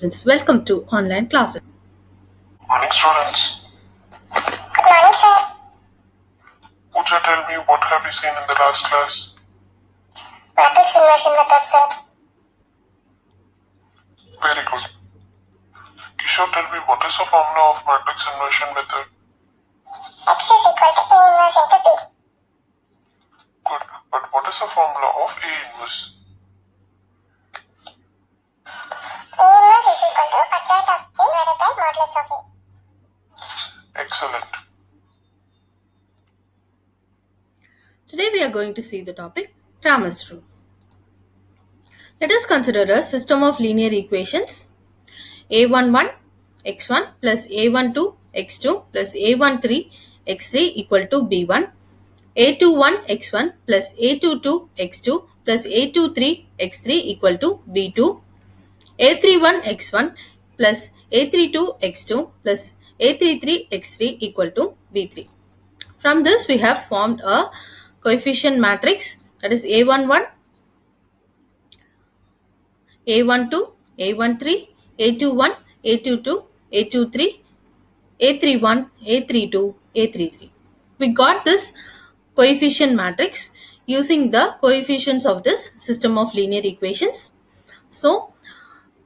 Students, welcome to online classes. Morning, students. Good morning, sir. Would you tell me what have you seen in the last class? Matrix inversion method, sir. Very good. Kishore, tell me what is the formula of matrix inversion method? X is equal to A inverse into B. Good. But what is the formula of A inverse? A inverse is equal to adjoint of A divided by modulus of A. Excellent. Today we are going to see the topic Cramer's rule. Let us consider a system of linear equations a11 x1 plus a12 x2 plus a13 x3 equal to b1, a21 x1 plus a22 x2 plus a23 x3 equal to b2, a31 x1 plus a32 x2 plus a33 x3 equal to b3. From this we have formed a coefficient matrix, that is a11, a12, a13, a21, a22, a23, a31, a32, a33. We got this coefficient matrix using the coefficients of this system of linear equations. So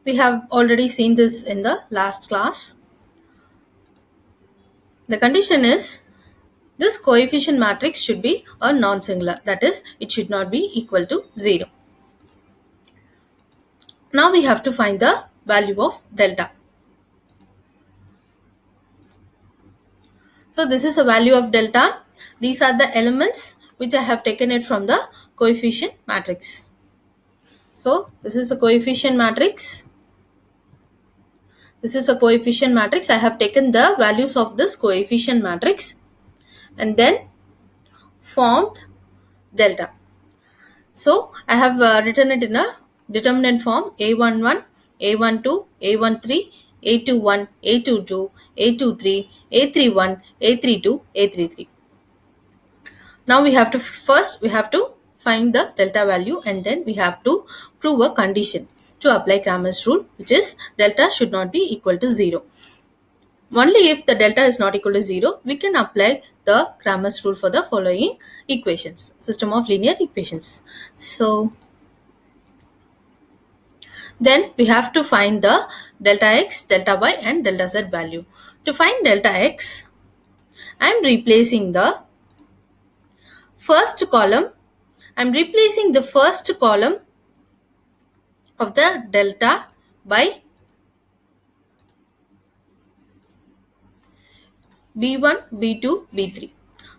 we have already seen this in the last class. The condition is this coefficient matrix should be a non-singular, that is, it should not be equal to 0. Now we have to find the value of delta. So this is a value of delta. These are the elements which I have taken it from the coefficient matrix. So this is a coefficient matrix. This is a coefficient matrix. I have taken the values of this coefficient matrix and then formed delta. So I have written it in a determinant form a11, a12, a13, a21, a22, a23, a31, a32, a33. Now we have to find the delta value and then we have to prove a condition to apply Cramer's rule, which is delta should not be equal to 0. Only if the delta is not equal to 0, we can apply the Cramer's rule for the following equations, system of linear equations. So then we have to find the delta x, delta y and delta z value. To find delta x, I am replacing the first column. I am replacing the first column of the delta by b1, b2, b3.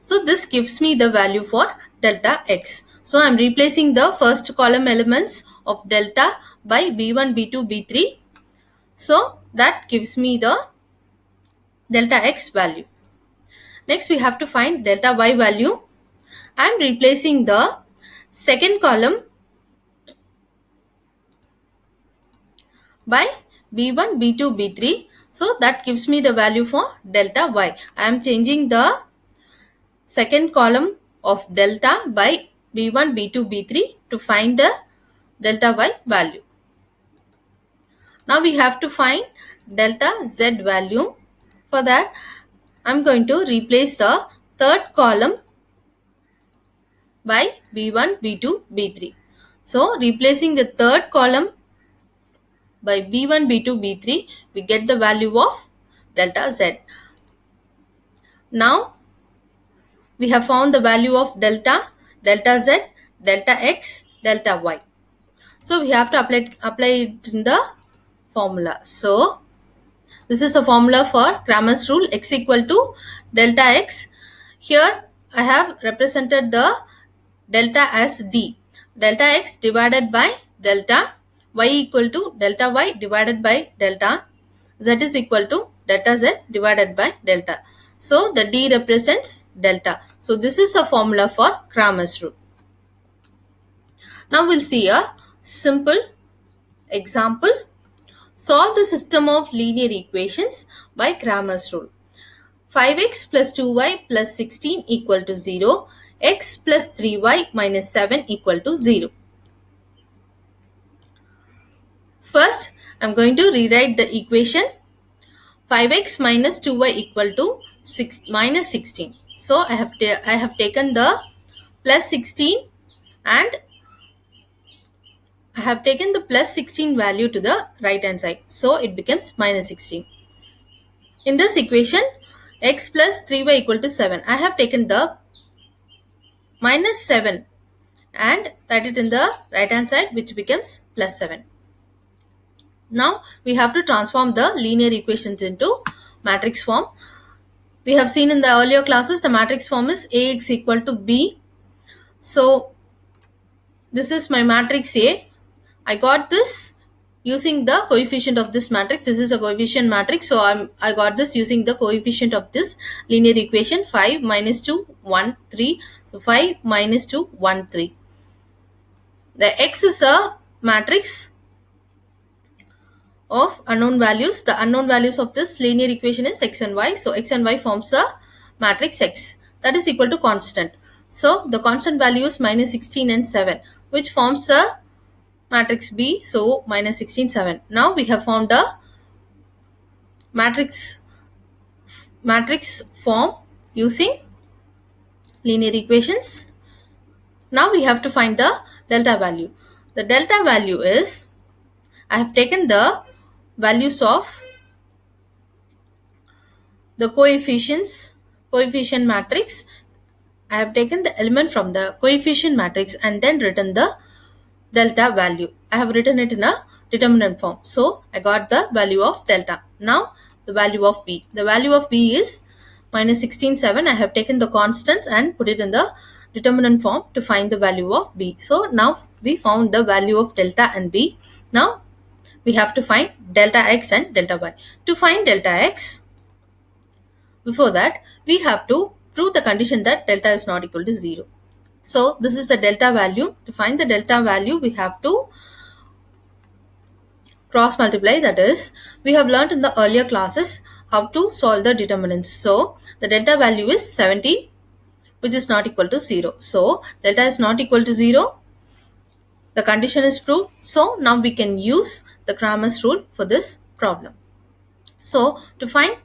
So this gives me the value for delta x. So I am replacing the first column elements of delta by b1, b2, b3. So that gives me the delta x value. Next we have to find delta y value. I am replacing the second column by b1, b2, b3. So that gives me the value for delta y. I am changing the second column of delta by b1, b2, b3 to find the delta y value. Now we have to find delta z value. For that, I am going to replace the third column by b1, b2, b3. So replacing the third column by b1, b2, b3, we get the value of delta z. Now we have found the value of delta, delta z, delta x, delta y. So we have to apply it in the formula. So this is a formula for Cramer's rule, x equal to delta x. Here I have represented the delta as d. Delta x divided by delta, y equal to delta y divided by delta, z is equal to delta z divided by delta. So the d represents delta. So this is a formula for Cramer's rule. Now we'll see a simple example. Solve the system of linear equations by Cramer's rule. 5x plus 2y plus 16 equal to 0. X plus 3y minus 7 equal to 0. First, I'm going to rewrite the equation. 5x minus 2y equal to minus 16. So I have taken the plus 16 and I have taken the plus 16 value to the right hand side. So it becomes minus 16. In this equation, x plus 3y equal to 7. I have taken the minus 7 and write it in the right hand side, which becomes plus 7. Now we have to transform the linear equations into matrix form. We have seen in the earlier classes the matrix form is Ax equal to B. So this is my matrix A. I got this using the coefficient of this matrix. This is a coefficient matrix, so I got this using the coefficient of this linear equation. 5 minus 2 1 3. So 5 minus 2 1 3. The x is a matrix of unknown values. The unknown values of this linear equation is x and y. So x and y forms a matrix X that is equal to constant. So the constant value is minus 16 and 7, which forms a matrix B. So minus 16 7. Now we have formed a matrix form using linear equations. Now we have to find the delta value. The delta value is, I have taken the values of the coefficient matrix. I have taken the element from the coefficient matrix and then written the delta value. I have written it in a determinant form. So I got the value of delta. Now the value of B. The value of B is minus 16 7. I have taken the constants and put it in the determinant form to find the value of B. So now we found the value of delta and B. Now we have to find delta x and delta y. To find delta x, before that we have to prove the condition that delta is not equal to 0. So this is the delta value. To find the delta value, we have to cross multiply. That is, we have learned in the earlier classes how to solve the determinants. So the delta value is 17, which is not equal to 0. So delta is not equal to 0. The condition is proved. So now we can use the Cramer's rule for this problem. So to find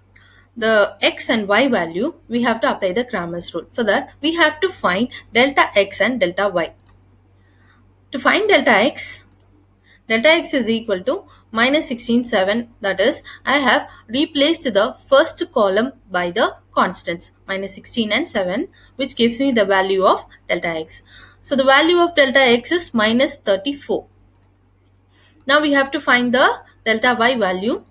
the x and y value, we have to apply the Cramer's rule. For that, we have to find delta x and delta y. To find delta x is equal to minus 16 7. That is, I have replaced the first column by the constants minus 16 and 7, which gives me the value of delta x. So the value of delta x is minus 34. Now we have to find the delta y value.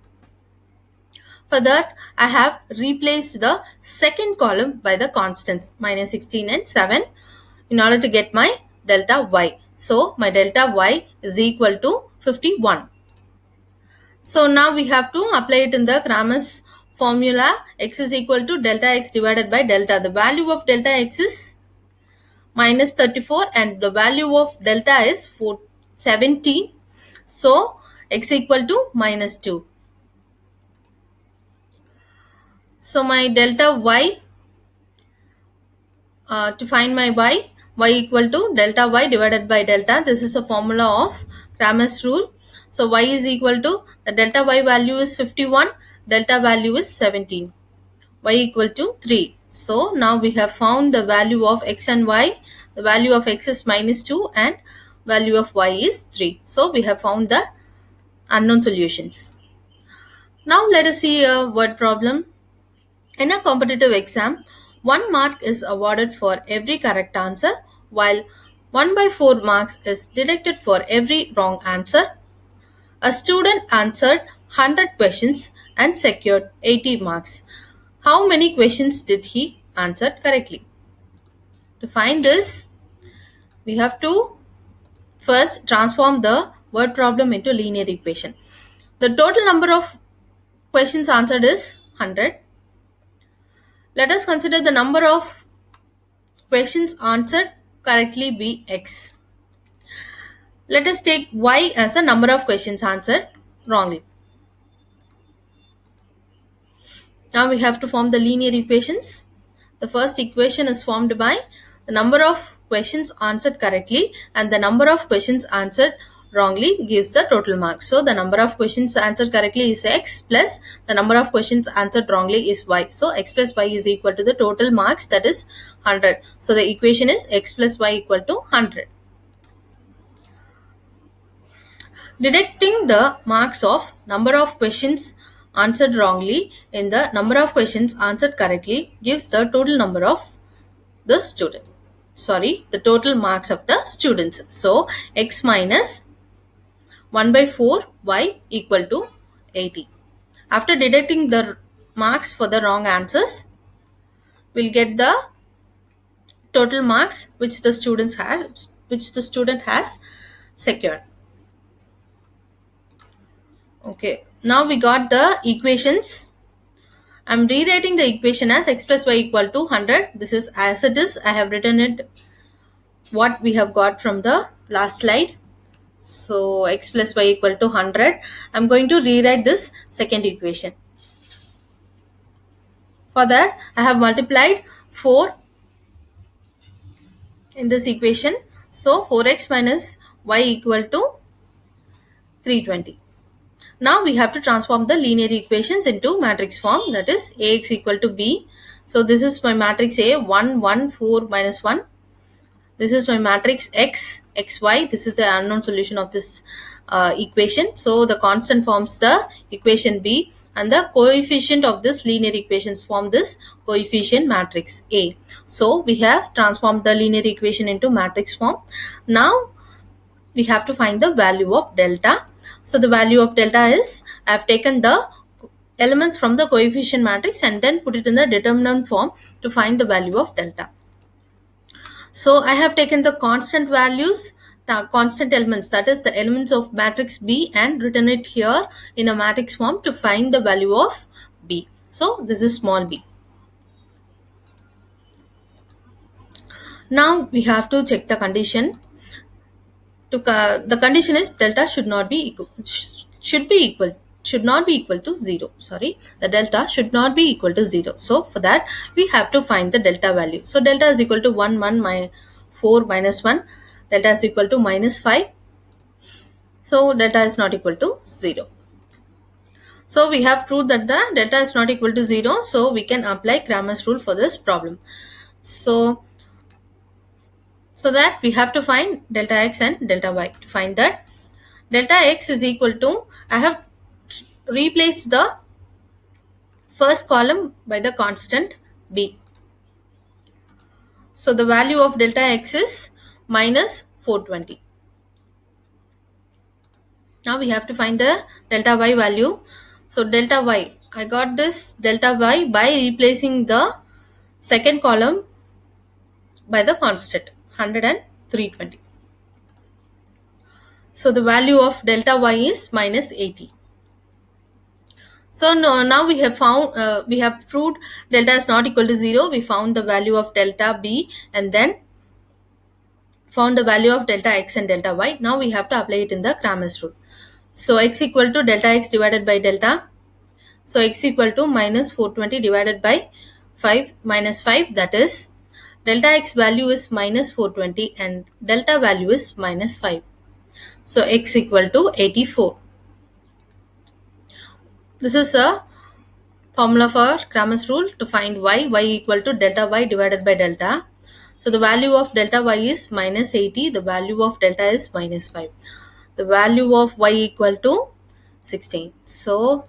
For that, I have replaced the second column by the constants minus 16 and 7 in order to get my delta y. So my delta y is equal to 51. So now we have to apply it in the Cramer's formula. X is equal to delta x divided by delta. The value of delta x is minus 34 and the value of delta is 17. So x equal to minus 2. So my delta y, to find my y equal to delta y divided by delta. This is a formula of Cramer's rule. So y is equal to, the delta y value is 51, delta value is 17, y equal to 3. So now we have found the value of x and y. The value of x is minus 2 and value of y is 3. So we have found the unknown solutions. Now let us see a word problem. In a competitive exam, 1 mark is awarded for every correct answer, while 1/4 marks is deducted for every wrong answer. A student answered 100 questions and secured 80 marks. How many questions did he answer correctly? To find this, we have to first transform the word problem into linear equation. The total number of questions answered is 100. Let us consider the number of questions answered correctly be x. Let us take y as a number of questions answered wrongly. Now we have to form the linear equations. The first equation is formed by the number of questions answered correctly and the number of questions answered wrongly gives the total marks. So the number of questions answered correctly is x plus the number of questions answered wrongly is y. So x plus y is equal to the total marks, that is 100. So the equation is x plus y equal to 100. Deducting the marks of number of questions answered wrongly in the number of questions answered correctly gives the total number of the student. Sorry, the total marks of the students. So x minus 1 by 4 y equal to 80. After deducting the marks for the wrong answers, we'll get the total marks which the student has secured. Okay, now we got the equations. I'm rewriting the equation as x plus y equal to 100. This is as it is. I have written it what we have got from the last slide. So x plus y equal to 100. I'm going to rewrite this second equation. For that, I have multiplied 4 in this equation. So 4x minus y equal to 320. Now we have to transform the linear equations into matrix form, that is Ax equal to b. So this is my matrix A, 1, 1, 4, minus 1. This is my matrix X, xy. This is the unknown solution of this equation. So the constant forms the equation B, and the coefficient of this linear equations form this coefficient matrix A. So we have transformed the linear equation into matrix form. Now we have to find the value of delta. So the value of delta is, I have taken the elements from the coefficient matrix and then put it in the determinant form to find the value of delta. So I have taken the constant values, the constant elements, that is the elements of matrix B, and written it here in a matrix form to find the value of B. So this is small b. Now we have to check the condition. The condition is delta should not be equal, should not be equal to 0. Sorry, the delta should not be equal to 0. So for that we have to find the delta value. So delta is equal to 1, 1, 4 minus 1. Delta is equal to minus 5. So delta is not equal to 0. So we have proved that the delta is not equal to 0. So we can apply Cramer's rule for this problem. So that we have to find delta x and delta y. To find that, delta x is equal to, I have replaced the first column by the constant b. So the value of delta x is minus 420. Now we have to find the delta y value. So delta y, I got this delta y by replacing the second column by the constant 100 and 320. So the value of delta y is minus 80. So now we have found, we have proved delta is not equal to 0. We found the value of delta b and then found the value of delta x and delta y. Now we have to apply it in the Cramer's rule. So x equal to delta x divided by delta. So x equal to minus 420 divided by 5 minus 5, that is delta x value is minus 420 and delta value is minus 5. So x equal to 84. This is a formula for Cramer's rule to find y equal to delta y divided by delta. So the value of delta y is minus 80, the value of delta is minus 5. The value of y equal to 16. So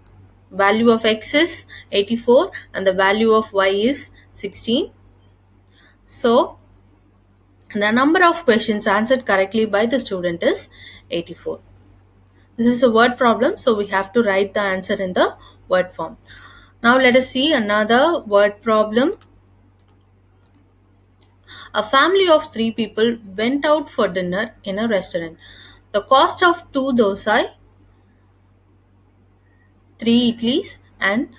value of x is 84 and the value of y is 16. So the number of questions answered correctly by the student is 84. This is a word problem, so we have to write the answer in the word form. Now let us see another word problem. A family of 3 people went out for dinner in a restaurant. The cost of 2 dosai, 3 idlis and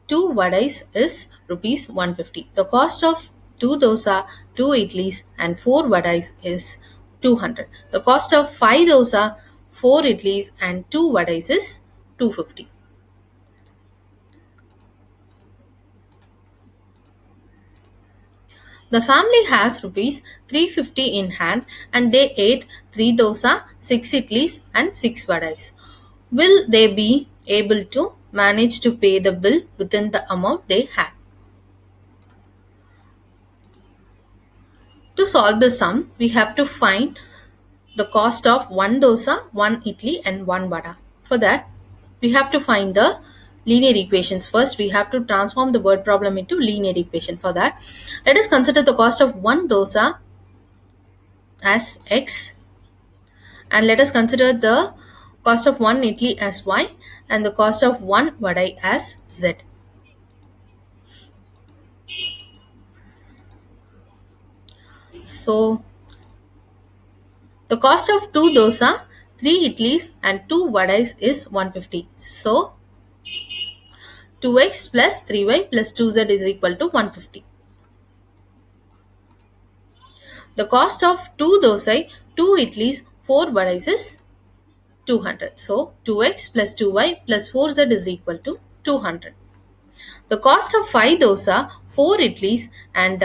2 vadais is rupees 150. The cost of 2 dosa, 2 idlis and 4 vadais is 200. The cost of 5 dosa, 4 idlis and 2 vadais is 250. The family has rupees 350 in hand and they ate 3 dosa, 6 idlis and 6 vadais. Will they be able to manage to pay the bill within the amount they had? To solve the sum, we have to find the cost of 1 dosa, 1 idli and 1 vada. For that, we have to find the linear equations. First, we have to transform the word problem into linear equation. For that, let us consider the cost of 1 dosa as x, and let us consider the cost of 1 idli as y and the cost of 1 vadai as z. So, the cost of 2 dosa, 3 idlis and 2 vadais is 150. So, 2x plus 3y plus 2z is equal to 150. The cost of 2 dosai, 2 idlis, 4 vadais is 200. So, 2x plus 2y plus 4z is equal to 200. The cost of 5 dosa, 4 idlis and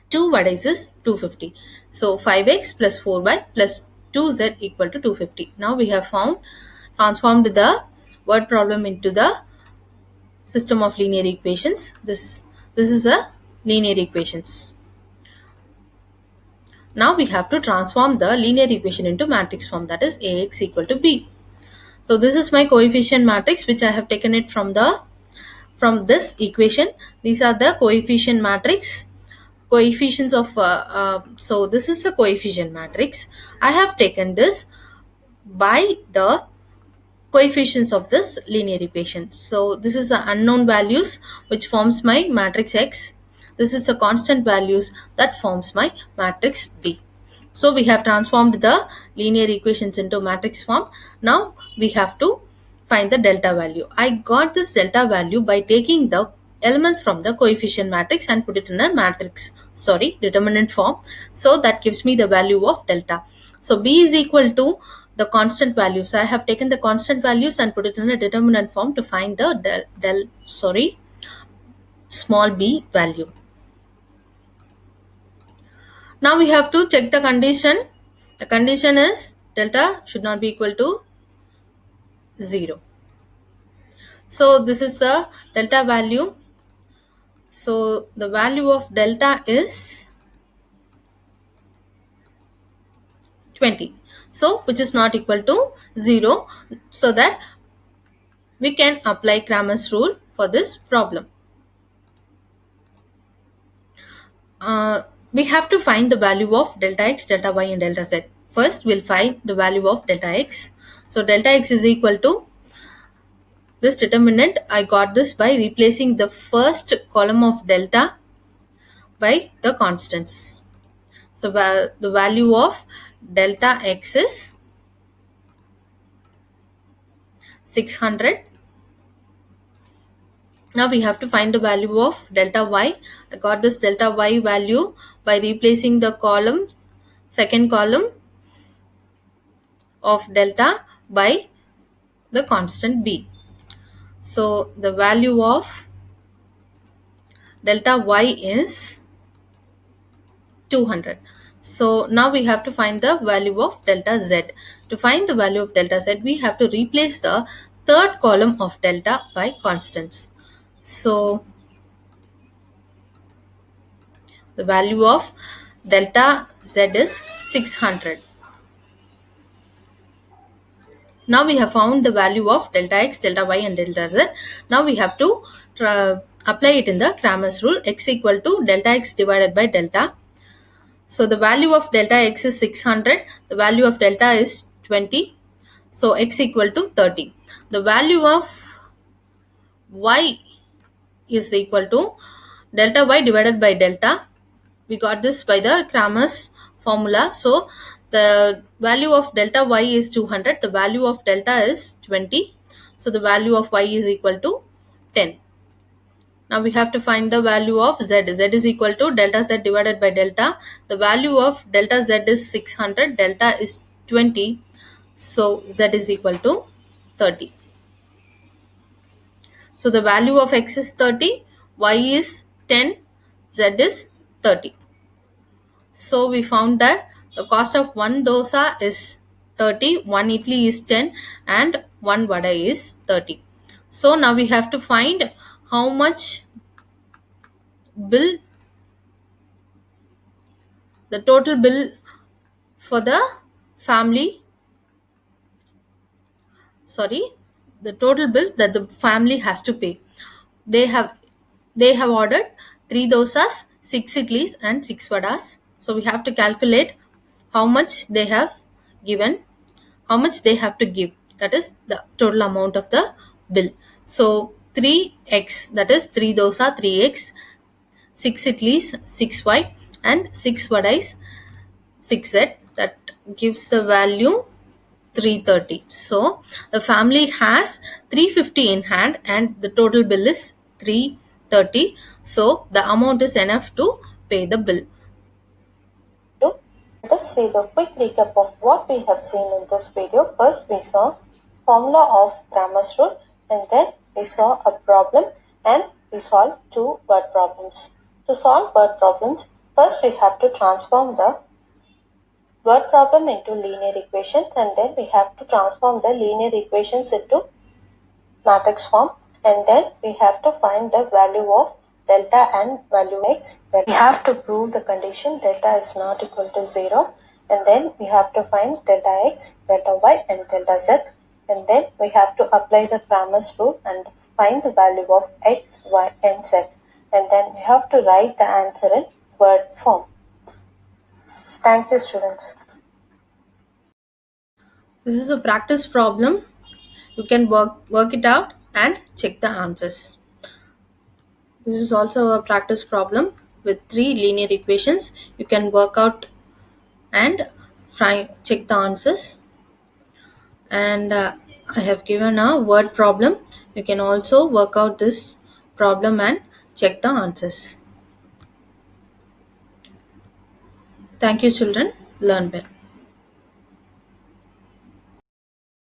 2 vadais is 250. So, 5x plus 4y plus 2z equal to 250. Now, we have transformed the word problem into the system of linear equations. This is a linear equations. Now we have to transform the linear equation into matrix form, that is Ax equal to B. So this is my coefficient matrix which I have taken it from this equation. These are the coefficient matrix coefficients of so this is a coefficient matrix. I have taken this by the coefficients of this linear equation. So this is the unknown values which forms my matrix X. This is the constant values that forms my matrix B. So we have transformed the linear equations into matrix form. Now we have to find the delta value. I got this delta value by taking the elements from the coefficient matrix and put it in a determinant form. So that gives me the value of delta. So B is equal to the constant values. I have taken the constant values and put it in a determinant form to find the small b value. Now we have to check the condition. The condition is delta should not be equal to 0. So this is the delta value. So the value of delta is 20. So which is not equal to 0, so that we can apply Cramer's rule for this problem. We have to find the value of delta x, delta y and delta z. First we'll find the value of delta x. So delta x is equal to this determinant. I got this by replacing the first column of delta by the constants. So the value of delta x is 600. Now we have to find the value of delta y. I got this delta y value by replacing the second column of delta by the constant b. So the value of delta y is 200. So now we have to find the value of delta z. To find the value of delta z, we have to replace the third column of delta by constants. So the value of delta z is 600. Now we have found the value of delta x, delta y and delta z. Now we have to apply it in the Cramer's rule. X equal to delta x divided by delta. So the value of delta x is 600. The value of delta is 20. So x equal to 30. The value of y is equal to delta y divided by delta. We got this by the Cramer's formula. So the value of delta y is 200. The value of delta is 20. So the value of y is equal to 10. Now we have to find the value of z. Z is equal to delta z divided by delta. The value of delta z is 600. Delta is 20. So z is equal to 30. So the value of x is 30. Y is 10. Z is 30. So we found that the cost of one dosa is 30, one idli is 10, and one vada is 30. So now we have to find how much bill, the total bill for the family, sorry, the total bill that the family has to pay. They have ordered 3 dosas, 6 idlis and 6 vadas. So we have to calculate how much they have given, how much they have to give. That is the total amount of the bill. So 3x, that is 3 dosa, 3x, 6 idlis, 6y, and 6 vadais, 6z. That gives the value 330. So the family has 350 in hand and the total bill is 330. So the amount is enough to pay the bill. Let us see the quick recap of what we have seen in this video. First we saw formula of Cramer's rule, and then we saw a problem and we solved 2 word problems. To solve word problems, first we have to transform the word problem into linear equations, and then we have to transform the linear equations into matrix form, and then we have to find the value of delta and value x. We have to prove the condition delta is not equal to 0, and then we have to find delta x, delta y, and delta z, and then we have to apply the Cramer's rule and find the value of x, y, and z, and then we have to write the answer in word form. Thank you, students. This is a practice problem. You can work it out and check the answers. This is also a practice problem with 3 linear equations. You can work out and check the answers. And I have given a word problem. You can also work out this problem and check the answers. Thank you, children. Learn well.